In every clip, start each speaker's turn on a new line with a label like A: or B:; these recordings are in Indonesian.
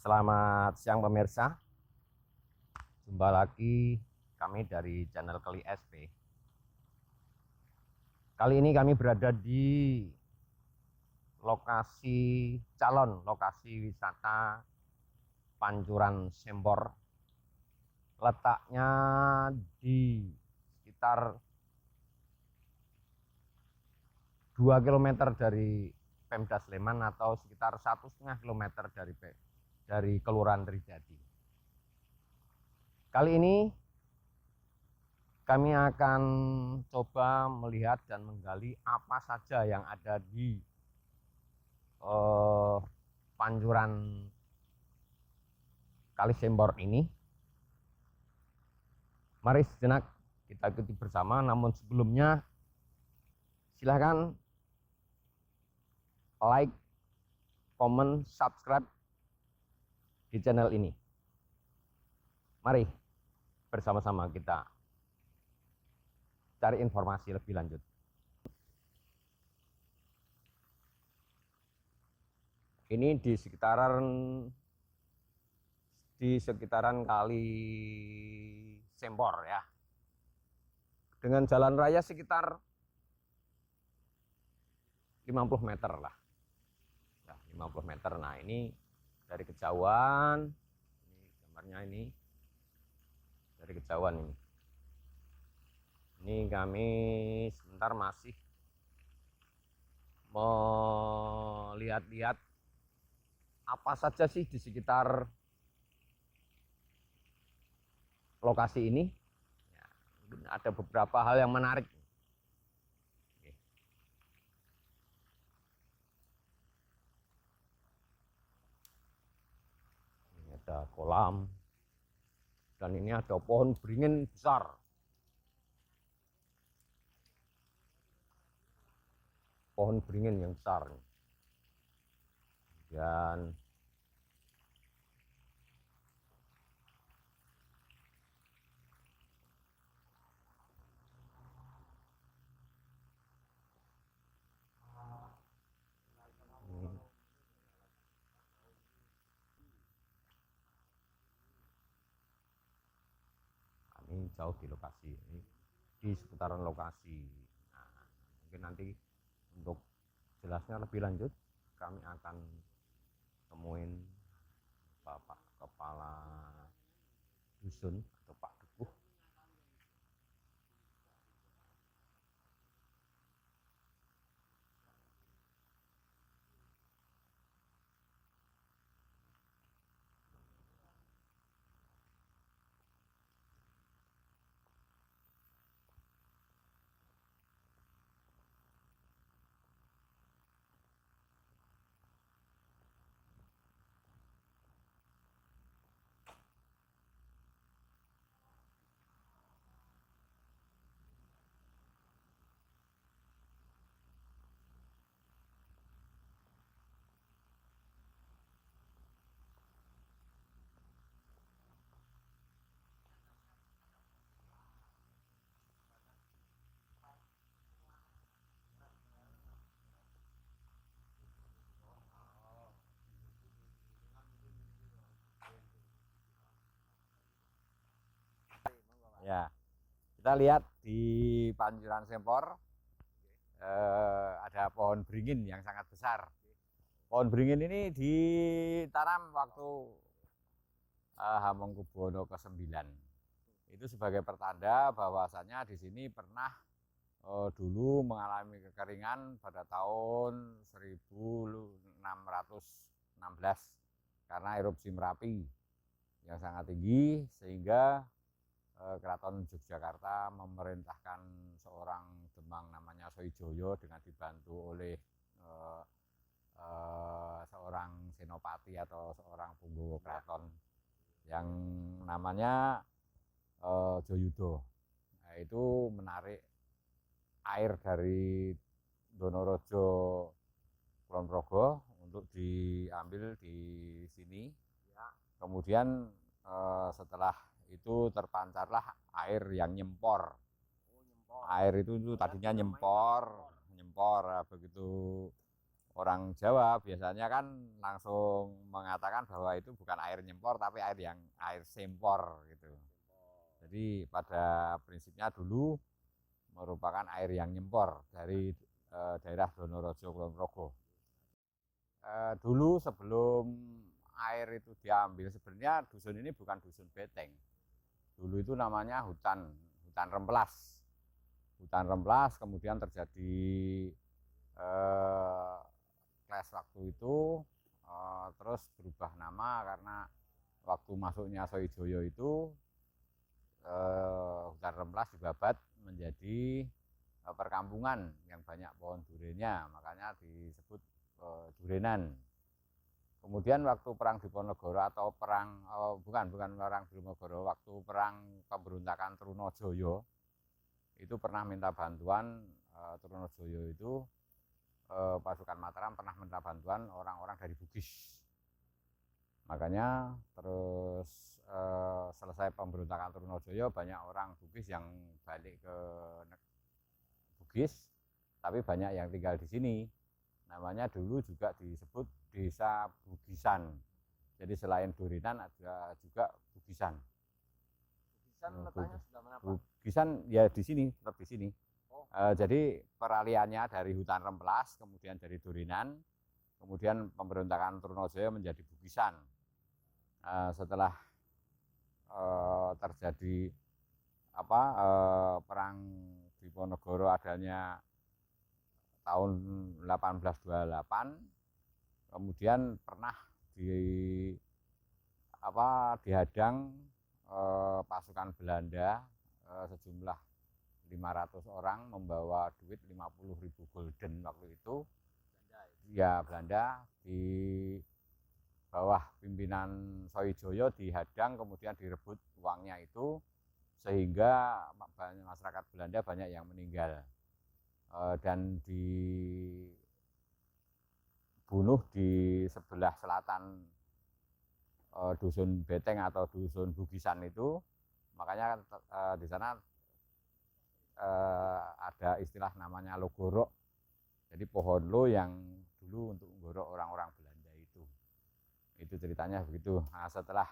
A: Selamat siang pemirsa, jumpa lagi kami dari channel Keli SP. Kali ini kami berada di calon lokasi wisata Pancuran Sempor. Letaknya di sekitar 2 km dari Pemda Sleman atau sekitar 1,5 km dari Kelurahan Trijadi. Kali ini kami akan coba melihat dan menggali apa saja yang ada di Pancuran Kali Sempor ini. Mari sejenak kita ikuti bersama, namun sebelumnya silahkan like, comment, subscribe di channel ini. Mari bersama-sama kita cari informasi lebih lanjut. Ini di sekitaran Kali Sempor ya. Dengan jalan raya sekitar 50 meter lah. Ya, 50 meter. Nah, ini dari kejauhan. Ini gambarnya ini. Dari kejauhan ini. Ini kami sebentar masih melihat-lihat apa saja sih di sekitar lokasi ini. Ya, ada beberapa hal yang menarik. Oke. Ini ada kolam dan ini ada pohon beringin besar. Pohon beringin yang besar. Dan ini jauh di lokasi ini, di seputaran lokasi. Nah, mungkin nanti untuk jelasnya lebih lanjut kami akan temuin Bapak Kepala Dusun atau Pak Dukuh. Ya, kita lihat di Pancuran Sempor ada pohon beringin yang sangat besar. Pohon beringin ini ditanam waktu Hamengkubuwono ke-9. Itu sebagai pertanda bahwasannya di sini pernah dulu mengalami kekeringan pada tahun 1616 karena erupsi Merapi yang sangat tinggi, sehingga Keraton Yogyakarta memerintahkan seorang Demang namanya Soejoyo dengan dibantu oleh seorang senopati atau seorang punggawa keraton yang namanya Joyudo. Nah, itu menarik air dari Donorojo Kulon Progo untuk diambil di sini. Kemudian setelah itu terpancarlah air yang nyempor. Air itu tadinya nyempor. Begitu orang Jawa biasanya kan langsung mengatakan bahwa itu bukan air nyempor tapi air sempor gitu. Jadi pada prinsipnya dulu merupakan air yang nyempor dari daerah Donorejo Kulon Progo. Dulu sebelum air itu diambil, sebenarnya dusun ini bukan dusun beteng. Dulu itu namanya hutan remplas. Hutan remplas, kemudian terjadi clash waktu itu, terus berubah nama karena waktu masuknya Soejoyo itu hutan remplas dibabat menjadi perkampungan yang banyak pohon durennya, makanya disebut durenan. Kemudian waktu perang Diponegoro atau perang bukan perang Diponegoro, waktu perang pemberontakan Trunojoyo itu pernah minta bantuan. Trunojoyo itu pasukan Mataram pernah minta bantuan orang-orang dari Bugis. Makanya terus selesai pemberontakan Trunojoyo banyak orang Bugis yang balik ke Bugis, tapi banyak yang tinggal di sini. Namanya dulu juga disebut Desa Bugisan. Jadi selain Durinan ada juga Bugisan.
B: Bugisan letaknya sebelah mana, Pak?
A: Bugisan ya di sini, tetap di sini. Oh. Jadi peraliannya dari hutan remplas, kemudian dari Durinan, kemudian pemberontakan Trunojoyo menjadi Bugisan. Setelah terjadi perang Diponegoro adanya tahun 1828, kemudian pernah dihadang pasukan Belanda sejumlah 500 orang membawa duit 50.000 gulden waktu itu. Ya Belanda di bawah pimpinan Soejoyo dihadang, kemudian direbut uangnya itu, sehingga masyarakat Belanda banyak yang meninggal dan dibunuh di sebelah selatan dusun Beteng atau dusun Bugisan itu. Makanya di sana ada istilah namanya logorok. Jadi pohon lo yang dulu untuk menggorok orang-orang Belanda itu. Itu ceritanya begitu. Nah, setelah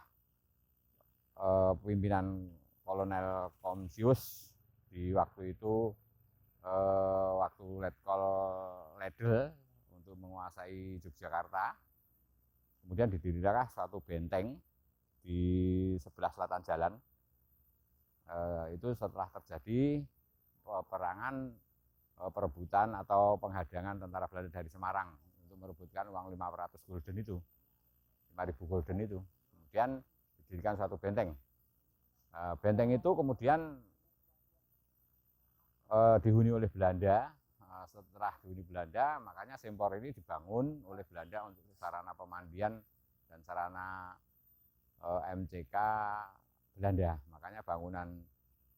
A: pimpinan Kolonel Komsius di waktu itu, waktu Letkol Ledel untuk menguasai Yogyakarta, kemudian didirikan suatu benteng di sebelah selatan jalan. Itu setelah terjadi peperangan, perebutan atau penghadangan tentara Belanda dari Semarang untuk merebutkan uang 500 gulden itu, 5.000 gulden itu. Kemudian didirikan suatu benteng. Benteng itu kemudian dihuni oleh Belanda. Setelah dihuni Belanda, makanya Sempor ini dibangun oleh Belanda untuk sarana pemandian dan sarana MCK Belanda. Makanya bangunan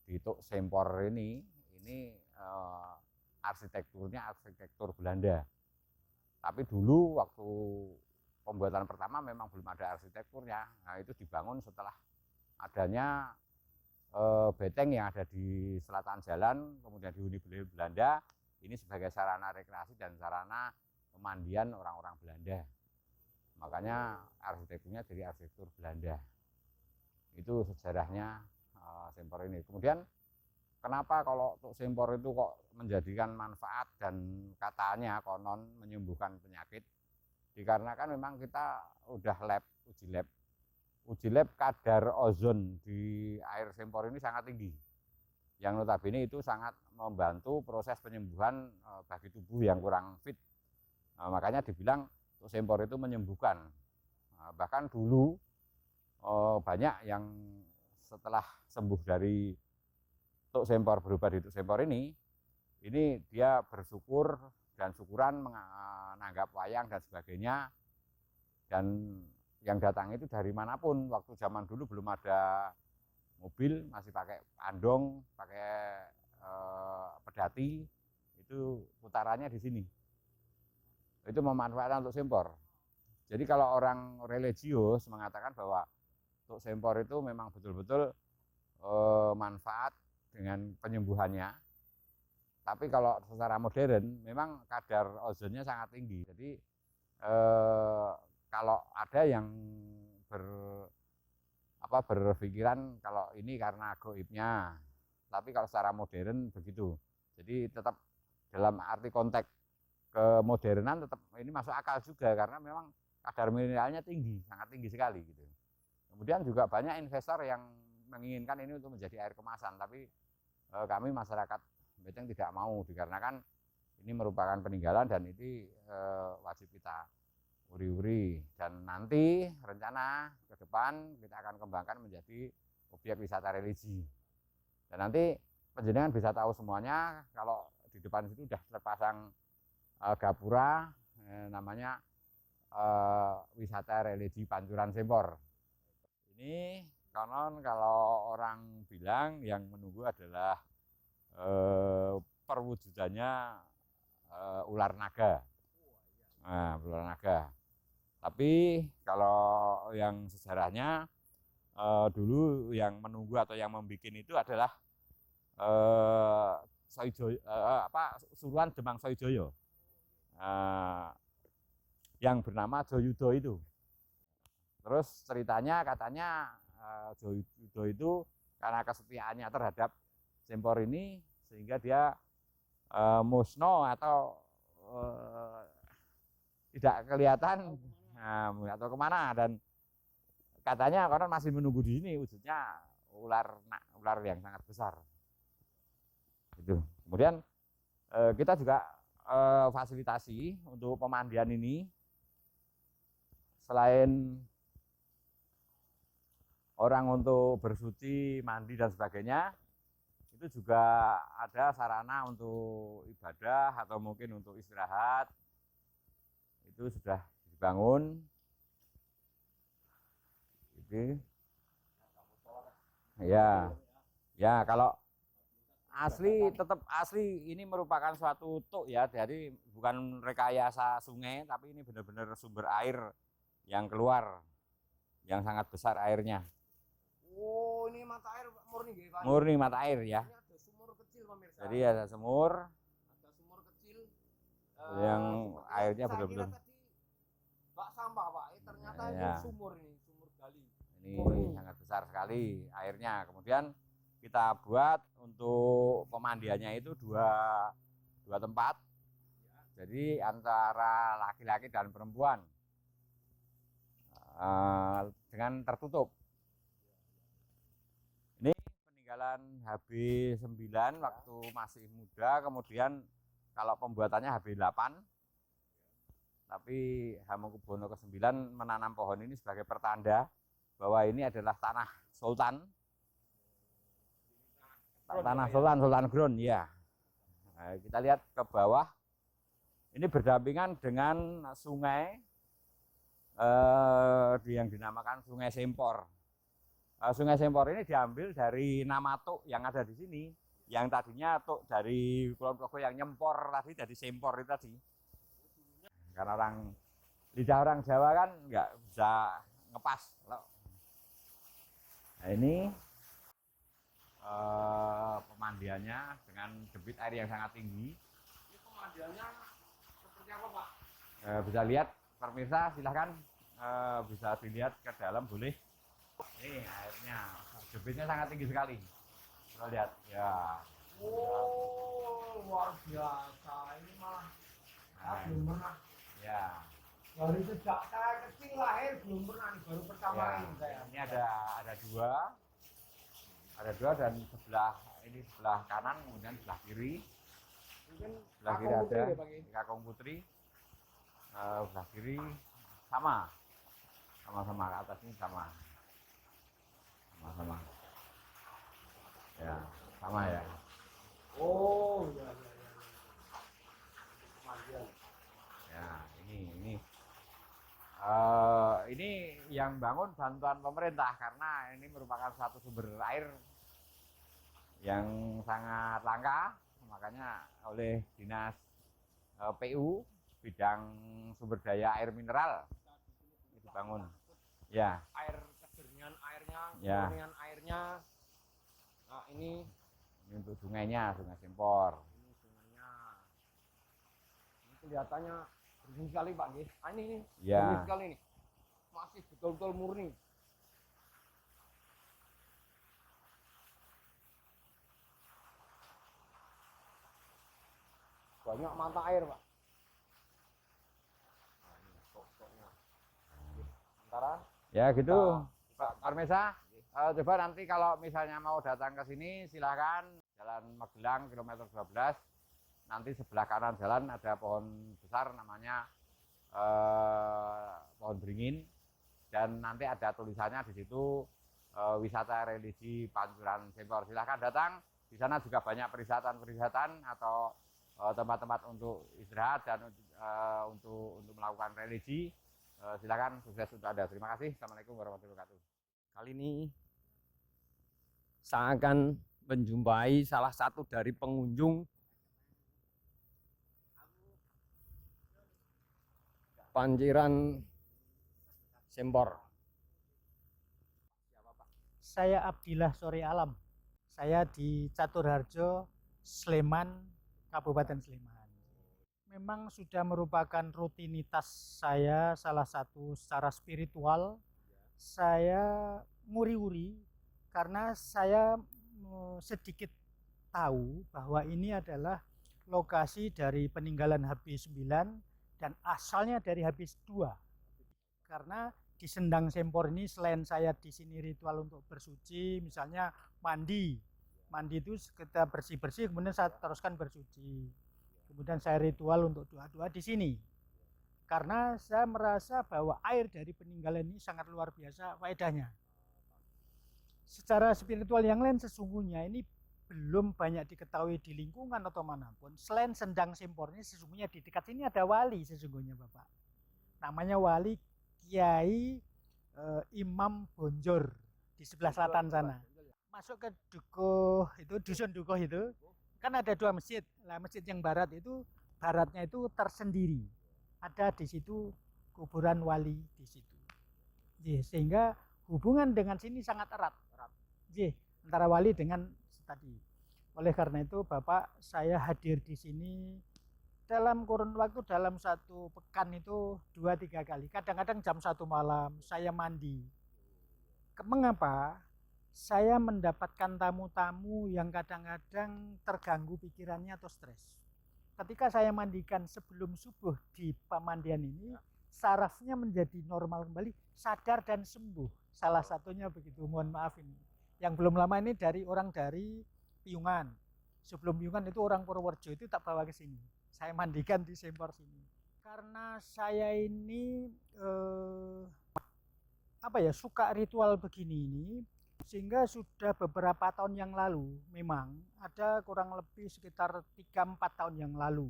A: di Tuk Sempor ini arsitekturnya arsitektur Belanda. Tapi dulu waktu pembuatan pertama memang belum ada arsitekturnya. Nah, itu dibangun setelah adanya beteng yang ada di selatan jalan, kemudian dihuni Belanda. Ini sebagai sarana rekreasi dan sarana pemandian orang-orang Belanda. Makanya arsitekturnya dari arsitektur Belanda. Itu sejarahnya Sempor ini. Kemudian kenapa kalau Tuk Sempor itu kok menjadikan manfaat dan katanya konon menyembuhkan penyakit? Dikarenakan memang kita udah uji lab kadar ozon di air Sempor ini sangat tinggi. Yang notabene itu sangat membantu proses penyembuhan bagi tubuh yang kurang fit. Makanya dibilang Tuk Sempor itu menyembuhkan. Bahkan dulu banyak yang setelah sembuh dari Tuk Sempor, berubah di Tuk Sempor ini dia bersyukur dan syukuran menganggap wayang dan sebagainya. Dan yang datang itu dari manapun. Waktu zaman dulu belum ada mobil, masih pakai andong, pakai pedati, itu putarannya di sini. Itu memanfaatkan Tuk Sempor. Jadi kalau orang religius mengatakan bahwa Tuk Sempor itu memang betul-betul manfaat dengan penyembuhannya,
C: Tapi kalau secara modern memang kadar ozonnya sangat tinggi. Jadi kalau ada yang berpikiran kalau ini karena goibnya, tapi kalau secara modern begitu. Jadi tetap dalam arti konteks kemodernan tetap ini masuk akal juga karena memang kadar mineralnya tinggi, sangat tinggi sekali gitu. Kemudian juga banyak investor yang menginginkan ini untuk menjadi air kemasan, tapi kami masyarakat Beteng tidak mau dikarenakan ini merupakan peninggalan dan ini wajib kita uri-uri, dan nanti rencana ke depan kita akan kembangkan menjadi objek wisata religi. Dan nanti penjenengan bisa tahu semuanya kalau di depan situ sudah terpasang gapura namanya wisata religi Pancuran Sempor. Ini konon kalau orang bilang yang menunggu adalah perwujudannya ular naga. Nah, ular naga. Tapi kalau yang sejarahnya dulu yang menunggu atau yang membuat itu adalah Suruhan Demang Soejoyo yang bernama Joyudo itu. Terus ceritanya katanya Joyudo itu karena kesetiaannya terhadap Sempor ini sehingga dia musno atau tidak kelihatan atau kemana, dan katanya konon masih menunggu di sini, wujudnya ular yang sangat besar. Itu. Kemudian kita juga fasilitasi untuk pemandian ini, selain orang untuk bersuci, mandi dan sebagainya, itu juga ada sarana untuk ibadah atau mungkin untuk istirahat. Itu sudah dibangun. Jadi, ya kalau asli tetap asli, ini merupakan suatu tuk ya, jadi bukan rekayasa sungai, tapi ini benar-benar sumber air yang keluar yang sangat besar airnya.
B: Oh, ini mata air murni gitu, Pak?
C: Murni mata air ya.
B: Ini ada sumur kecil, pemirsa.
C: Jadi ada sumur.
B: Ada sumur kecil.
C: Yang airnya benar-benar.
B: Tadi bak sampah, Pak. Ternyata ini sumur gali.
C: Ini sangat besar sekali airnya. Kemudian kita buat untuk pemandiannya itu dua tempat. Jadi antara laki-laki dan perempuan dengan tertutup. Ini peninggalan HB9 waktu masih muda, kemudian kalau pembuatannya HB8, tapi Hamengkubuwono ke-9 menanam pohon ini sebagai pertanda bahwa ini adalah tanah Sultan. Tanah Sultan, Sultan Ground ya. Nah, kita lihat ke bawah, ini berdampingan dengan sungai yang dinamakan Sungai Sempor. Sungai Sempor ini diambil dari nama tuk yang ada di sini, yang tadinya tuk dari Kulon Progo yang nyempor tadi jadi Sempor itu tadi. Karena lidah orang Jawa kan nggak bisa ngepas. Nah, ini pemandiannya dengan debit air yang sangat tinggi.
B: Ini pemandiannya seperti apa, Pak?
C: Bisa lihat pemirsa, silahkan bisa dilihat ke dalam boleh. Ini airnya, debitnya sangat tinggi sekali. Kita lihat, ya.
B: Oh, luar biasa. Ini malah belum pernah.
C: Ya.
B: Dari sejak saya kecil lahir belum pernah nih, baru pertama
C: Ya.
B: ini saya.
C: Ini ada dua dan sebelah kanan, kemudian sebelah kiri.
B: Mungkin
C: Sebelah kiri ada Kakung Putri. Sebelah kiri sama ke atas ini sama. Ya, sama ya.
B: Oh, ya.
C: Ya, ini yang bangun bantuan pemerintah karena ini merupakan satu sumber air yang sangat langka, makanya oleh Dinas PU bidang sumber daya air mineral dibangun. Ya.
B: Air kejernihan airnya,
C: Ya.
B: airnya. Nah, ini
C: untuk sungainya, Sungai Sempor.
B: Sungai kelihatannya bersih sekali Pak nggih. Ah, ini
C: Ya.
B: bersih sekali nih. Masih betul-betul murni. Banyak mata air Pak. Nah, ini stok-stoknya. Sementara
C: Ya gitu,
B: kita-
C: Pak Parmesa. Coba nanti kalau misalnya mau datang ke sini, silahkan Jalan Magelang kilometer 12. Nanti sebelah kanan jalan ada pohon besar namanya pohon beringin, dan nanti ada tulisannya di situ wisata religi Pancuran Sempor. Silahkan datang. Di sana juga banyak perisatan-perisatan atau tempat-tempat untuk istirahat dan untuk melakukan religi. Silakan, sukses untuk Anda. Terima kasih. Assalamualaikum warahmatullahi wabarakatuh.
B: kali ini saya akan menjumpai salah satu dari pengunjung Pancuran Sempor.
D: Saya Abdillah Sore Alam. Saya di Caturharjo, Sleman, Kabupaten Sleman. Memang sudah merupakan rutinitas saya, salah satu secara spiritual. Saya nguri-uri karena saya sedikit tahu bahwa ini adalah lokasi dari peninggalan HB9 dan asalnya dari HB2. Karena di Sendang Sempor ini selain saya di sini ritual untuk bersuci, misalnya mandi itu kita bersih-bersih, kemudian saya teruskan bersuci. Kemudian saya ritual untuk doa-doa di sini. Karena saya merasa bahwa air dari peninggalan ini sangat luar biasa faedahnya. Secara spiritual yang lain sesungguhnya ini belum banyak diketahui di lingkungan atau manapun. Selain Sendang Sempor ini sesungguhnya di dekat sini ada wali sesungguhnya Bapak. Namanya wali Kiai Imam Bonjor di sebelah selatan sana. Masuk ke Dukuh itu, dusun Dukuh itu kan ada dua masjid. Nah, masjid yang barat itu baratnya itu tersendiri. Ada di situ kuburan wali di situ. Sehingga hubungan dengan sini sangat erat. Antara wali dengan tadi. Oleh karena itu Bapak, saya hadir di sini dalam kurun waktu dalam satu pekan itu 2-3 kali. Kadang-kadang jam 1 malam saya mandi. Mengapa? Saya mendapatkan tamu-tamu yang kadang-kadang terganggu pikirannya atau stres. Ketika saya mandikan sebelum subuh di pemandian ini, sarafnya menjadi normal kembali, sadar dan sembuh. Salah satunya begitu, mohon maaf ini. Yang belum lama ini dari orang dari Piungan. Sebelum Piungan itu orang Purworejo itu tak bawa ke sini. Saya mandikan di Sempor sini. Karena saya ini suka ritual begini ini, sehingga sudah beberapa tahun yang lalu memang ada kurang lebih sekitar 3-4 tahun yang lalu.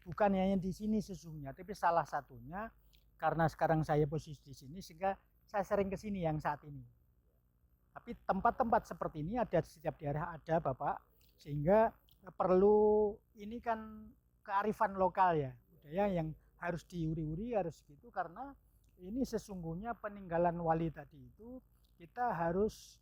D: Bukan hanya di sini sesungguhnya, tapi salah satunya karena sekarang saya posisi di sini sehingga saya sering ke sini yang saat ini. Tapi tempat-tempat seperti ini ada setiap daerah ada Bapak, sehingga perlu ini kan kearifan lokal ya, budaya yang harus diuri-uri, harus gitu, karena ini sesungguhnya peninggalan wali tadi itu kita harus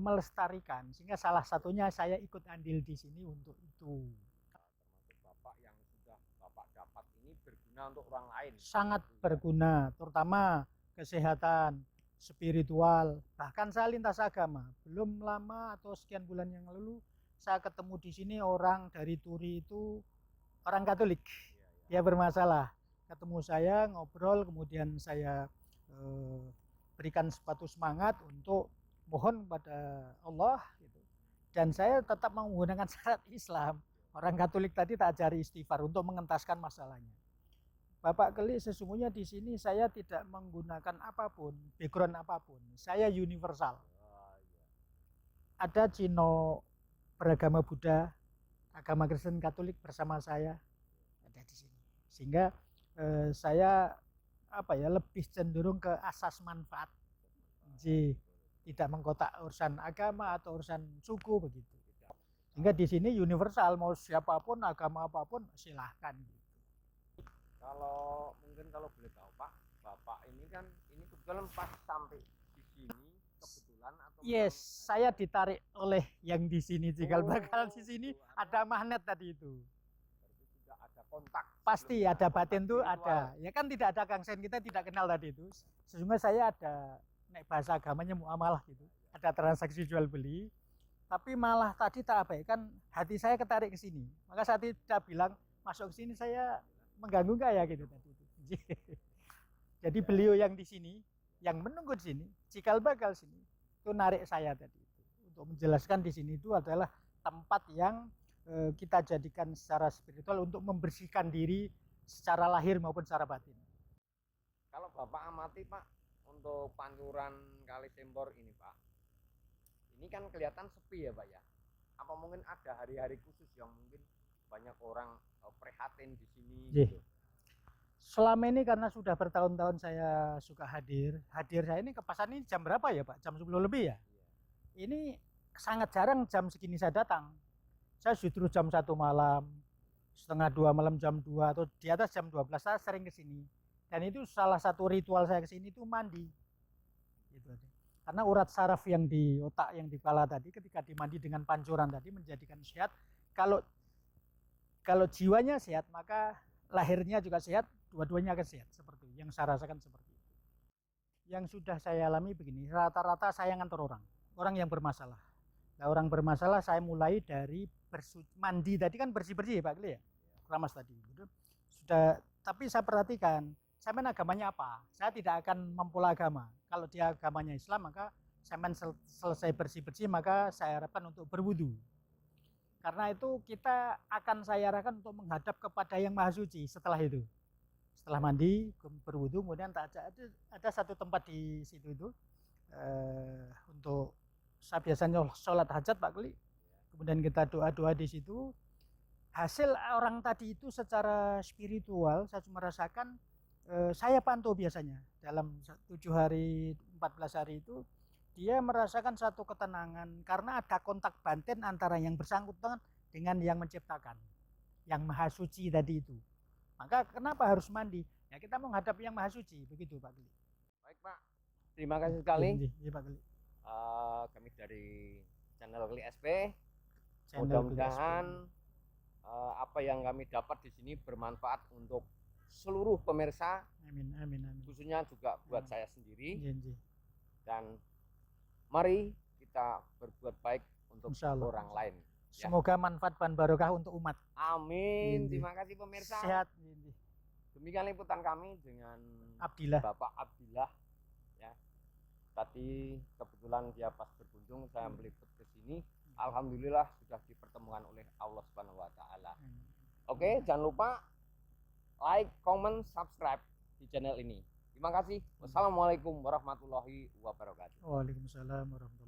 D: melestarikan, sehingga salah satunya saya ikut andil di sini untuk itu.
B: Termasuk Bapak yang sudah Bapak dapat ini berguna untuk orang lain.
D: Sangat berguna, terutama kesehatan, spiritual, bahkan saya lintas agama. Belum lama atau sekian bulan yang lalu saya ketemu di sini orang dari Turi itu orang Katolik. Dia bermasalah. Ketemu saya, ngobrol, kemudian saya berikan sepatu semangat untuk mohon pada Allah gitu. Dan saya tetap menggunakan syarat Islam. Orang Katolik tadi tak ajari istighfar untuk mengentaskan masalahnya. Bapak Keli, sesungguhnya di sini saya tidak menggunakan apapun, background apapun. Saya universal. Ada Cino beragama Buddha, agama Kristen, Katolik bersama saya ada di sini. Sehingga saya lebih cenderung ke asas manfaat. Jadi tidak mengkotak urusan agama atau urusan suku begitu. Sehingga di sini universal, mau siapapun agama apapun silahkan.
B: Kalau boleh tahu Pak, Bapak ini kan ini kebetulan pas sampai di sini kebetulan atau
D: Yes, saya ditarik oleh yang di sini cikal bakal di sini
B: gitu.
D: ada magnet tadi itu.
B: Berarti sudah ada kontak.
D: Pasti
B: sebelumnya,
D: ada
B: kontak
D: batin tuh
B: spiritual.
D: ada. Ya kan tidak ada Kang Sen, kita tidak kenal tadi itu. Sesungguhnya saya ada naik bahasa agamanya muamalah gitu. Ada transaksi jual beli. Tapi malah tadi tak abaikan hati saya ketarik ke sini. Maka saat itu saya bilang masuk ke sini saya mengganggu nggak ya gitu tadi itu. Jadi beliau yang di sini, yang menunggu di sini, cikal bakal sini, itu narik saya tadi itu. Untuk menjelaskan di sini itu adalah tempat yang kita jadikan secara spiritual untuk membersihkan diri secara lahir maupun secara batin.
B: Kalau Bapak amati Pak, untuk pancuran Kali Sempor ini Pak, ini kan kelihatan sepi ya Pak ya. Apa mungkin ada hari-hari khusus yang mungkin banyak orang prihatin di sini gitu?
D: Selama ini karena sudah bertahun-tahun saya suka hadir saya ini ke pasar ini jam berapa ya Pak? Jam 10 lebih ya? Ini sangat jarang jam segini saya datang. Saya justru jam 1 malam, setengah 2 malam, jam 2 atau di atas jam 12 saya sering ke sini. Dan itu salah satu ritual saya ke sini itu mandi. Gitu. Karena urat saraf yang di otak, yang di kepala tadi ketika dimandi dengan pancuran tadi menjadikan sehat. Kalau jiwanya sehat maka lahirnya juga sehat, dua-duanya akan sehat seperti itu. Yang saya rasakan seperti itu. Yang sudah saya alami begini, rata-rata saya ngantor orang yang bermasalah. Nah, orang bermasalah saya mulai dari mandi tadi kan bersih-bersih ya Pak Kli ya, keramas tadi. Gitu. Sudah, tapi saya perhatikan, sampean agamanya apa? Saya tidak akan mempola agama. Kalau dia agamanya Islam maka sampean selesai bersih-bersih maka saya harapkan untuk berwudu. Karena itu kita akan saya arahkan untuk menghadap kepada yang Maha Suci setelah itu. Setelah mandi, berwudu, kemudian ada satu tempat di situ itu untuk saya biasanya sholat hajat Pak Kli. Kemudian kita doa-doa di situ. Hasil orang tadi itu secara spiritual saya cuma merasakan saya pantau biasanya dalam 7 hari 14 hari itu dia merasakan satu ketenangan karena ada kontak batin antara yang bersangkutan dengan yang menciptakan, yang Maha Suci tadi itu. Maka kenapa harus mandi? Ya kita menghadap yang Maha Suci, begitu Pak Kli.
B: Baik Pak, terima kasih sekali.
D: Iya Pak Kli.
B: Kami dari channel Kli SP.
D: Channel
B: Mudah-mudahan apa yang kami dapat di sini bermanfaat untuk seluruh pemirsa,
D: Amin, amin, amin.
B: khususnya juga buat saya sendiri.
D: Iya.
B: Dan mari kita berbuat baik untuk
D: Insya Allah.
B: orang lain. Ya.
D: Semoga manfaat dan barokah untuk umat.
B: Amin.
D: Iya.
B: Terima kasih pemirsa.
D: Sehat.
B: Demikian liputan kami dengan
D: Abdillah.
B: Bapak Abdillah. Ya. Tadi kebetulan dia pas berkunjung, saya meliput ke sini. Alhamdulillah sudah dipertemukan oleh Allah Subhanahu wa taala. Oke, jangan lupa like, comment, subscribe di channel ini. Terima kasih. Wassalamualaikum warahmatullahi wabarakatuh.
D: Waalaikumsalam warahmatullahi wabarakatuh.